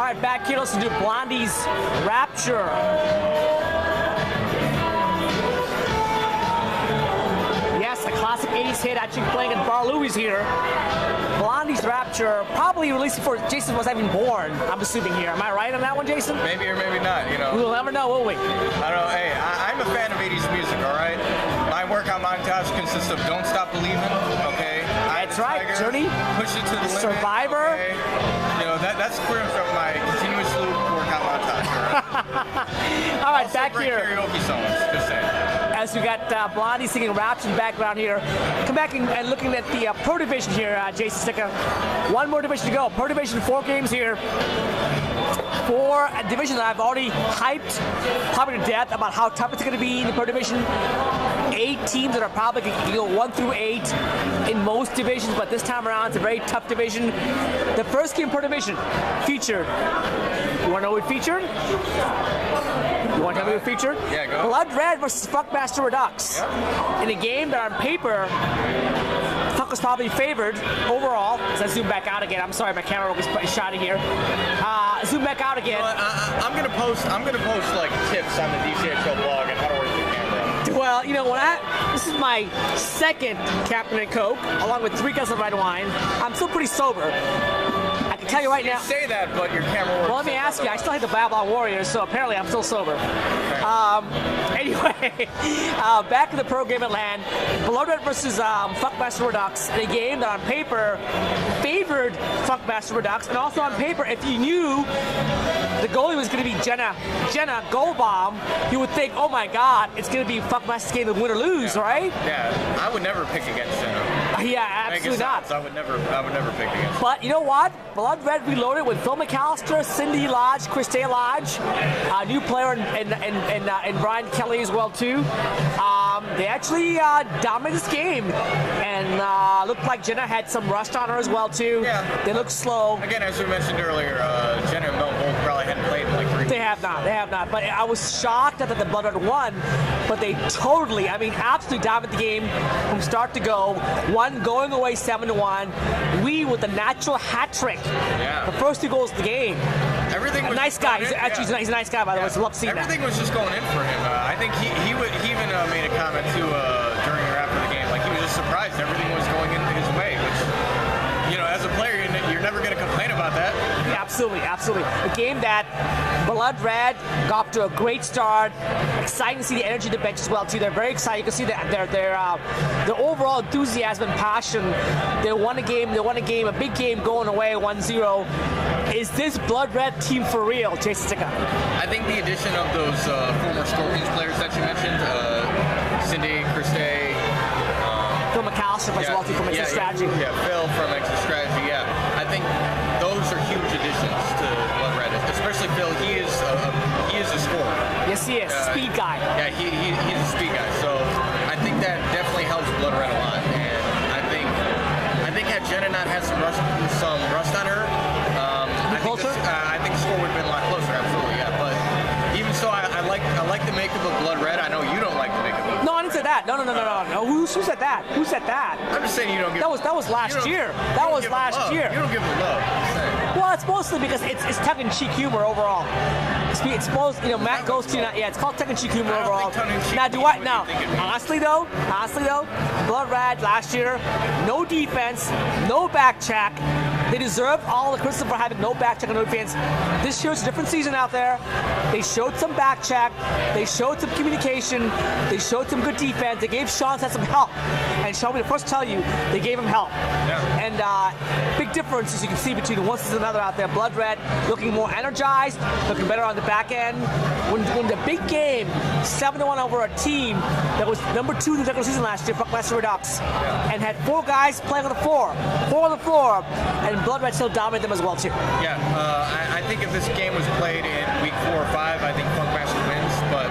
right, back here, let's do Blondie's Rapture. Yes, a classic 80s hit, actually playing at Bar Louie's here. Blondie's Rapture, probably released before Jason was even born, I'm assuming here. Am I right on that one, Jason? Maybe or maybe not, you know. We'll never know, will we? I don't know. Hey, I'm a fan of 80s music, all right? My workout montage consists of Don't Stop Believing, okay? That's right, Tiger, Journey, Push It to the Limit, Survivor. Okay? You know, that's clear from my continuous loop workout montage, all right? All right, also back great here. Karaoke songs, just saying. As we got Blondie singing raps in the background here. Come back and looking at the Pro Division here, Jason Sticka. One more division to go. Pro Division, 4 games here. For a division that I've already hyped probably to death about how tough it's going to be in the Pro Division. 8 teams that are probably going to go 1 through 8 in most divisions, but this time around it's a very tough division. The first game Pro Division featured. You want to know what featured? You want to tell me what featured? Yeah, go. Blood Red versus Funkmaster Redux. Yep. In a game that on paper, Funk was probably favored overall. As I zoom back out again, I'm sorry, my camera was shot in here. Zoom back out again. You know, I'm gonna post like tips on the DCHL blog and how to work the camera. Well, you know what? This is my second Captain and Coke, along with 3 glasses of red wine. I'm still pretty sober. I can tell you right now. You say that, but your camera works. Well, let me ask you. I still hate the Babylon Warriors, so apparently I'm still sober. Anyway, back in the pro game at land, Blood Red versus Funkmaster Redux, in a game that on paper favored Funkmaster Redux, and also on paper, if you knew the goalie was going to be Jenna Goldbaum, you would think, oh my God, it's going to be Funkmaster's game to win or lose, right? Yeah, I would never pick against Jenna. Yeah, absolutely not. I would never pick against. But you know what? Blood Red Reloaded with Phil McAllister, Cindy Lodge, Christine Lodge, a new player, and Brian Kelly as well too. They actually dominated this game, and looked like Jenna had some rust on her as well too. Yeah. They look slow. Again, as we mentioned earlier, Jenna and Mel both probably hadn't played in like 3 weeks. They have not. But I was shocked that the Blood Red won, but they totally, absolutely dominated the game from start to go. One going away 7-1. We with the natural hat trick. Yeah. The first 2 goals of the game. Everything was a nice guy. He's a nice guy, by the way. So love seeing Everything that. was just going in for him. I think he even made a comment too during or after the game. Like he was just surprised everything was going in his way, which, you know, as a player, you're never going to complain about that. Yeah, absolutely. A game that Blood Red got off to a great start. Exciting to see the energy of the bench as well too. They're very excited. You can see that their overall enthusiasm and passion. They won a game, a big game going away 1-0. Is this Blood Red team for real, Jason Sticka? I think the addition of those former Scorpions players that you mentioned, Cindy, Christay, Phil McAllister as well too from Extra Strategy. Yeah, Phil from Extra Strategy. Yeah, I think those are huge additions to Blood Red. Especially Phil, he is a scorer. Yes, he is. Speed guy. Yeah, he's a speed guy. So I think that definitely helps Blood Red a lot. And I think had Jenna not had some rust on her, I think the score would have been a lot closer. Absolutely, yeah. But even so, I like the makeup of Blood Red. I know you don't like the makeup of. No, I didn't say that. No. Who said that? Who said that? I'm just saying you don't give. That was last year. That was last year. You don't give them love. Well, it's mostly because it's tongue-in-cheek humor overall. It's supposed, Matt goes to it's called tongue-in-cheek humor overall. Now, honestly though, Blood Red last year, no defense, no back check. They deserve all the criticism for having no back check and no defense. This year's a different season out there. They showed some back check. They showed some communication. They showed some good defense. They gave Sean some help. And Sean, the first to tell you, they gave him help. Yeah. And big difference, as you can see, between one season and another out there. Blood Red looking more energized, looking better on the back end. When the big game, 7-1 over a team that was number 2 in the regular season last year, Funkmaster Redux, and had 4 guys playing on the floor, 4 on the floor, and Blood Red still dominated them as well too. Yeah, I think if this game was played in week 4 or 5, I think Funkmaster wins. But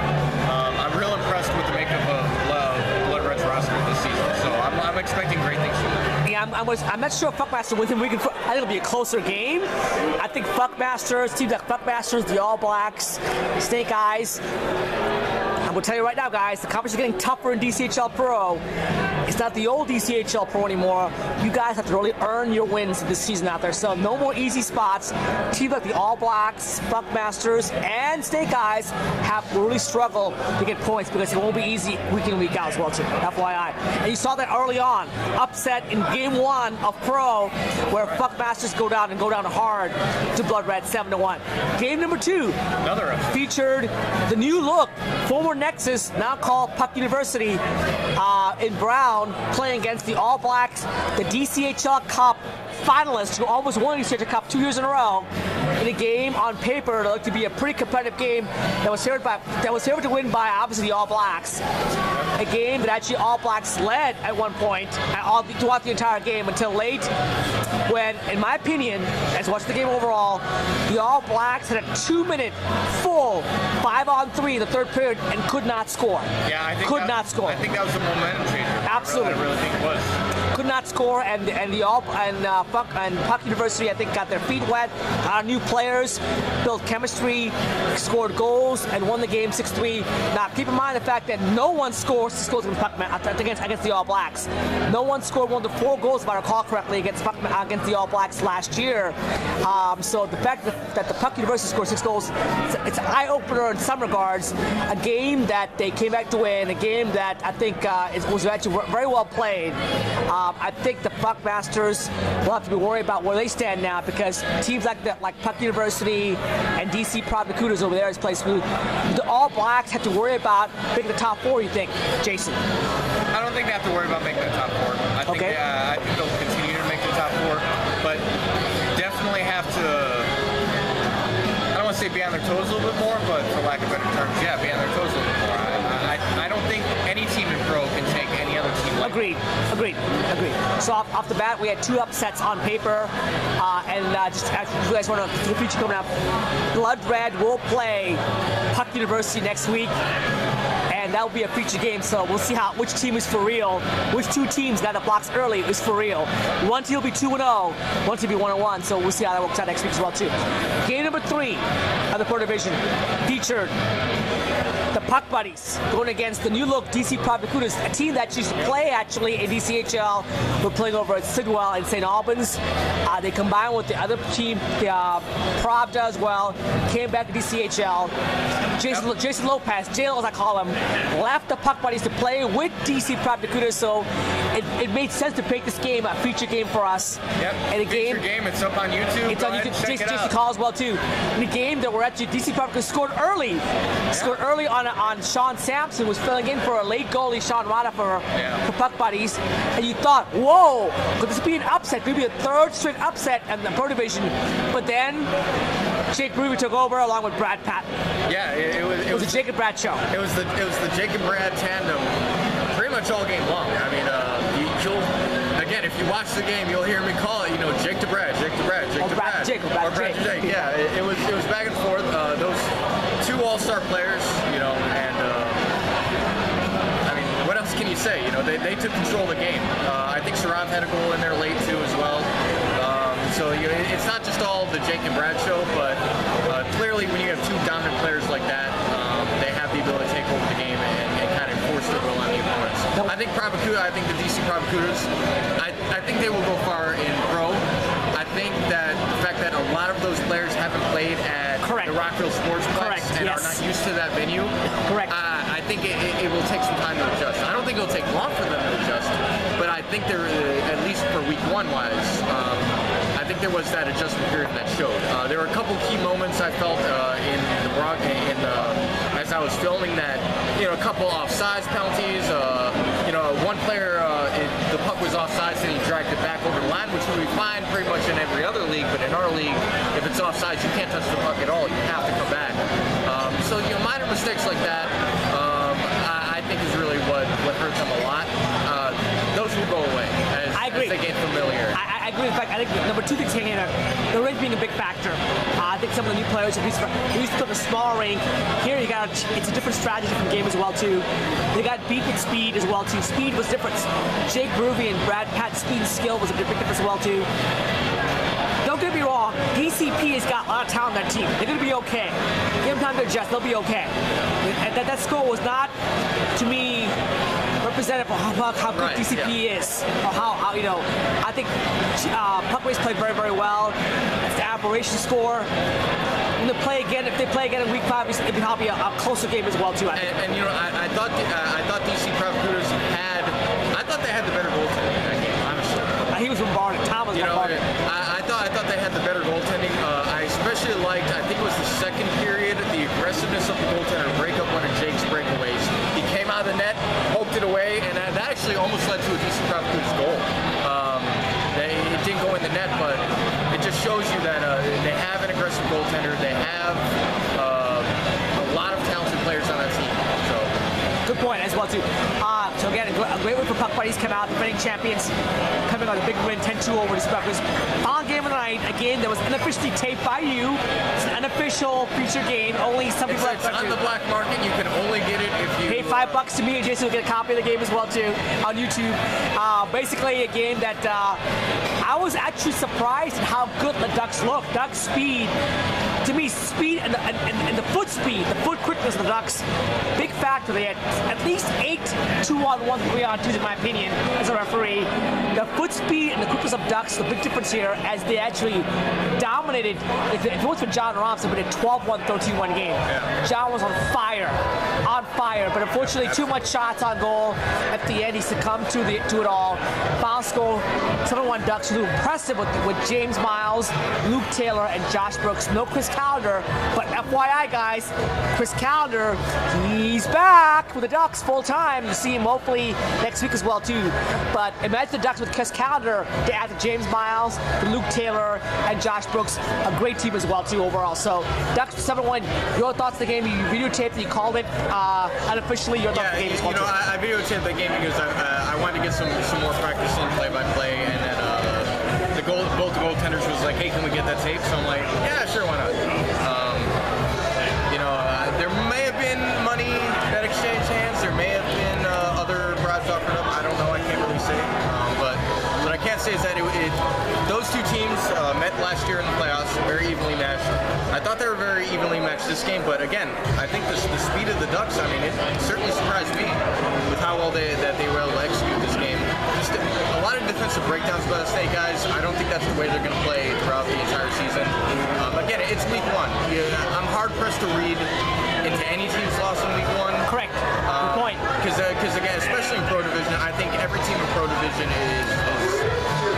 I'm real impressed with the makeup of Blood Red's roster this season. So I'm expecting great things from them. Yeah, I'm not sure if Funkmaster wins him. I think it'll be a closer game. I think Funkmasters, teams like Funkmasters, the All Blacks, Snake Eyes. I'm going to tell you right now, guys, the competition is getting tougher in DCHL Pro. It's not the old DCHL Pro anymore. You guys have to really earn your wins this season out there. So no more easy spots. Teams like the All Blacks, Buckmasters, and Snake Eyes have really struggled to get points because it won't be easy week in, week out as well too. FYI. And you saw that early on. Upset in Game 1 of Pro, where Buckmasters go down hard to Blood Red 7-1. Game number 2 featured the new look, former Nexus, now called Puck University, in brown, playing against the All Blacks, the DCHL Cup finalists who almost won the DCHL Cup 2 years in a row, in a game on paper that looked to be a pretty competitive game that was favored to win by obviously the All Blacks. A game that actually All Blacks led at one point throughout the entire game until late, when, in my opinion, as I watched the game overall, the All Blacks had a 2-minute full 5-on-3 in the third period and could not score. Yeah, I think not score. I think that was a momentum changer. Absolutely. I really think it was. Could not score, and Puck University, I think, got their feet wet. New players, built chemistry, scored goals, and won the game 6-3. Now, keep in mind the fact that no one scored against the All Blacks. No one scored one of the 4 goals, if I recall correctly, against the All Blacks last year. So the fact that the Puck University scored 6 goals, it's an eye-opener in some regards. A game that they came back to win, a game that I think was actually very well played. I think the Buckmasters will have to be worried about where they stand now, because teams like Puck University and DC Provicudas over there, the All Blacks have to worry about making the top 4, you think, Jason? I don't think they have to worry about making the top 4. I think they'll continue to make the top 4, but definitely have to, I don't want to say be on their toes a little bit more, but for lack of better terms, yeah, be on their toes a little bit more. I don't think any team in Pro can take any other team like Agreed. So off the bat, we had 2 upsets on paper, and just if you guys want to, the future coming up, Blood Red will play Puck University next week, and that will be a feature game. So we'll see which team is for real, which 2 teams got the blocks early is for real. One team will be 2-0, one team will be 1-1. So we'll see how that works out next week as well too. Game number 3 of the Pro Division featured the Puck Buddies going against the new look DC Provicudas, a team that used to play actually in DCHL. We're playing over at Sidwell in St. Albans. They combined with the other team, the Pravda as well, came back to DCHL. Jason Lopez, JL as I call him, left the Puck Buddies to play with DC Provicudas, so it made sense to make this game a feature game for us. Yep, and a feature game, it's up on YouTube. It's on YouTube. Jason call as well too. In a game that we're actually DC Provicudas scored early. Scored early on Sean Sampson, was filling in for a late goalie, Sean Rada, for Puck Buddies, and you thought, whoa, could this be an upset? Could be a 3rd straight upset in the Pro Division? But then Jake Ruby took over along with Brad Patton. Yeah, it was a Jake and Brad show. It was the Jake and Brad tandem, pretty much all game long. I mean, again, if you watch the game, you'll hear me call it, Jake to Brad, Jake to Brad, Jake to Brad, or Brad to Jake. Yeah, it was back and forth. Those 2 all-star players, and I mean, what else can you say? They took control of the game. I think Sharaf had a goal in there late too as well. So it's not just all the Jake and Brad show, but clearly when you have 2 dominant players like that, they have the ability to take over the game and kind of force their will on the opponents. I think the DC Provicudas, I think they will go far in Pro. I think that the fact that a lot of those players haven't played at the Rockville Sportsplex and are not used to that venue. I think it will take some time to adjust. I don't think it'll take long for them to adjust, but I think they're, at least for week 1 wise, I think there was that adjustment period that showed. There were a couple key moments I felt as I was filming that, a couple offsides penalties. One player, the puck was offsides and he dragged it back over the line, which would be fine pretty much in every other league, but in our league, if it's offsides, you can't touch the puck at all. You have to come back. So minor mistakes like that, I think is really what hurts them a lot. Those will go away as they gain familiarity. I agree. In fact, I think number 2 things hanging out, the rink being a big factor. I think some of the new players are used to play a small rink. Here it's a different strategy, different game as well too. They got beat with speed as well too. Speed was different. Jake Groovy and Brad Pat's speed and skill was a big difference as well too. Don't get me wrong, DCP has got a lot of talent on that team. They're going to be okay. Give them time to adjust, they'll be okay. That score was not, to me, representative of how good Right, DCP is, or how you know. I think Puckways played very, very well. It's the aberration score. When they play again, if they play again in week 5, it'll be probably a closer game as well too. I think. And you know, I thought DC Proudfooters I thought they had the better goaltending in that game, honestly. He was bombarded. Tom was bombarded. I thought they had the better goaltending. I especially liked, I think it was the second period, the aggressiveness of the goaltender to break up one of Jake's breakaways. He came out of the net, poked it away, and that actually almost led to a DC Proudfooters goal. It didn't go in the net, but it just shows you that they have an aggressive goaltender. They have a lot of talented players on that team. So. Good point as well too. So again, a great win for Puck Buddies. Come out, defending champions, coming on a big win, 10-2 over the Spuckers. Final game of the night. Again, that was unofficially taped by you. It's an unofficial feature game. Only some people It's on the black market. You can only get it if you pay $5 to me, and Jason will get a copy of the game as well too on YouTube. Basically, a game that I was actually surprised at how good the Ducks look. Ducks speed. To me, speed and the foot speed, the foot quickness of the Ducks, big factor. They had at least 8 2-on-1, 3-on-2s in my opinion, as a referee. The foot speed and the quickness of Ducks, the big difference here, as they actually dominated. If it was for John Roms, it would have been a 12-1, 13-1 game. Yeah. John was on fire, but unfortunately too much shots on goal. At the end, he succumbed to it all. Foul score, 7-1 Ducks. A little impressive with James Miles, Luke Taylor, and Josh Brooks. No Chris Calendar, but FYI guys, Chris Calendar, he's back with the Ducks full time. You see him hopefully next week as well too. But imagine the Ducks with Chris Calendar to add to James Miles, to Luke Taylor, and Josh Brooks. A great team as well too overall. So Ducks 7-1. Your thoughts of the game? You videotaped it, you called it unofficially. Your thoughts of the game as well too. I videotaped the game because I wanted to get some more practice in play-by-play, and then both the goaltenders was like, hey, can we get that tape? So I'm like, yeah, sure, why not? There may have been money that exchanged hands. There may have been other bribes offered up. I don't know. I can't really say. But what I can say is that those two teams met last year in the playoffs, very evenly matched. I thought they were very evenly matched this game, but again, I think the speed of the Ducks, I mean, it certainly surprised me with how well they were able to execute this game. Just a lot of defensive breakdowns by the Snake Eyes. I don't think that's the way they're going to play throughout the entire season. Again, it's week 1. I'm hard-pressed to read into any team's loss in week 1. Correct. Good point. Because again, especially in Pro Division, I think every team in Pro Division is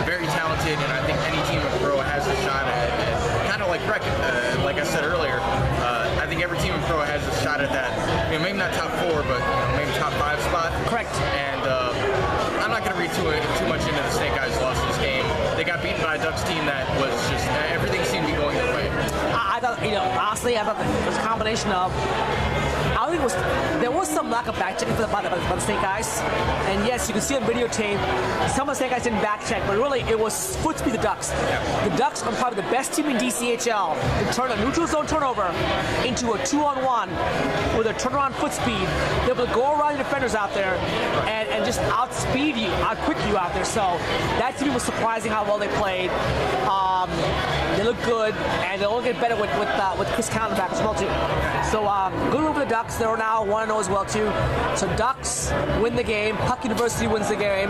very talented, and I think any team in Pro has a shot at kind of like Breck, like I said earlier. I think every team in Pro has a shot at that. Maybe not top 4, but maybe top 5 spot. Correct. And I'm not going to read too much into the Snake Eyes loss this game. They got beaten by a Ducks team that was just everything seemed to be going their way. I thought, honestly, I thought it was a combination of. I think there was some lack of back checking by the Snake Eyes, and yes, you can see on videotape some of the Snake Eyes didn't back check, but really it was foot speed. The Ducks. Yeah. The Ducks are probably the best team in DCHL to turn a neutral zone turnover into a 2-on-1 with a turnaround foot speed. They're able to go around your defenders out there and just outspeed you, outquick you out there. So that team was surprising how well they played. They look good, and they'll only get better with Chris Calendar back as well too. So good move for the Ducks. They're now 1-0 as well too. So Ducks win the game. Puck University wins the game.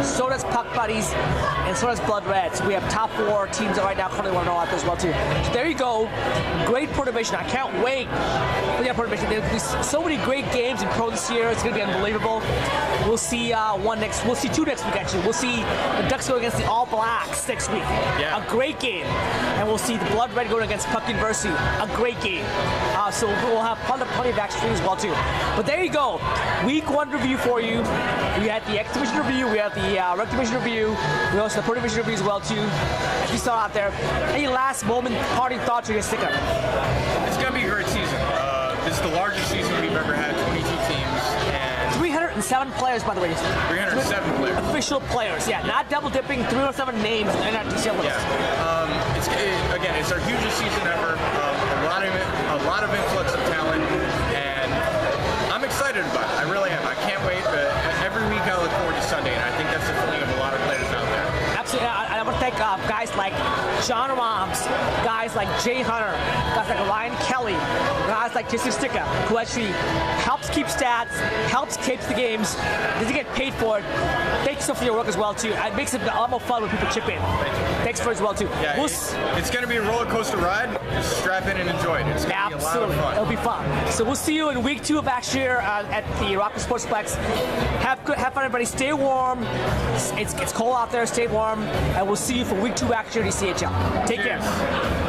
So does Puck Buddies, and so does Blood Red. So we have top 4 teams that right now currently 1-0 out there as well too. So there you go. Great Pro Division. I can't wait for the Pro Division. There'll be so many great games in Pro this year. It's going to be unbelievable. We'll see We'll see 2 next week actually. We'll see the Ducks go against the All Blacks next week. Yeah. A great game. And we'll see the Blood Red going against Puck University. A great game. So we'll have plenty of action as well too. But there you go. Week 1 review for you. We had the X Division review. We had the Rec Division review. We also had the Pro Division review as well too. As you saw out there. Any last moment parting thoughts you're going to stick up? It's going to be a great season. This is the largest season we've ever had. 22 teams. And 307 players, by the way. 307 players. Official players, yeah. Not double dipping. 307 names in our DCL list. Yeah. Again, it's our hugest season ever. A lot of influx of talent, and I'm excited about it. I really am. I can't wait. Every week I look forward to Sunday, and I think that's the feeling of a lot of players out there. Absolutely. I want to thank guys like John Roms, guys like Jay Hunter, guys like Ryan Kelly. importantly, guys like Jason Sticka, who actually helps keep stats, helps tapes the games, doesn't get paid for it. Thanks so for your work as well too. It makes it a lot more fun when people chip in. Thanks for it as well too. Yeah, it's going to be a roller coaster ride. Just strap in and enjoy it. It's going to be a lot of fun. It'll be fun. So we'll see you in week 2 of action here at the Rocket Sportsplex. Have fun, everybody. Stay warm. It's cold out there. Stay warm, and we'll see you for week 2 action at DCHL. Take care.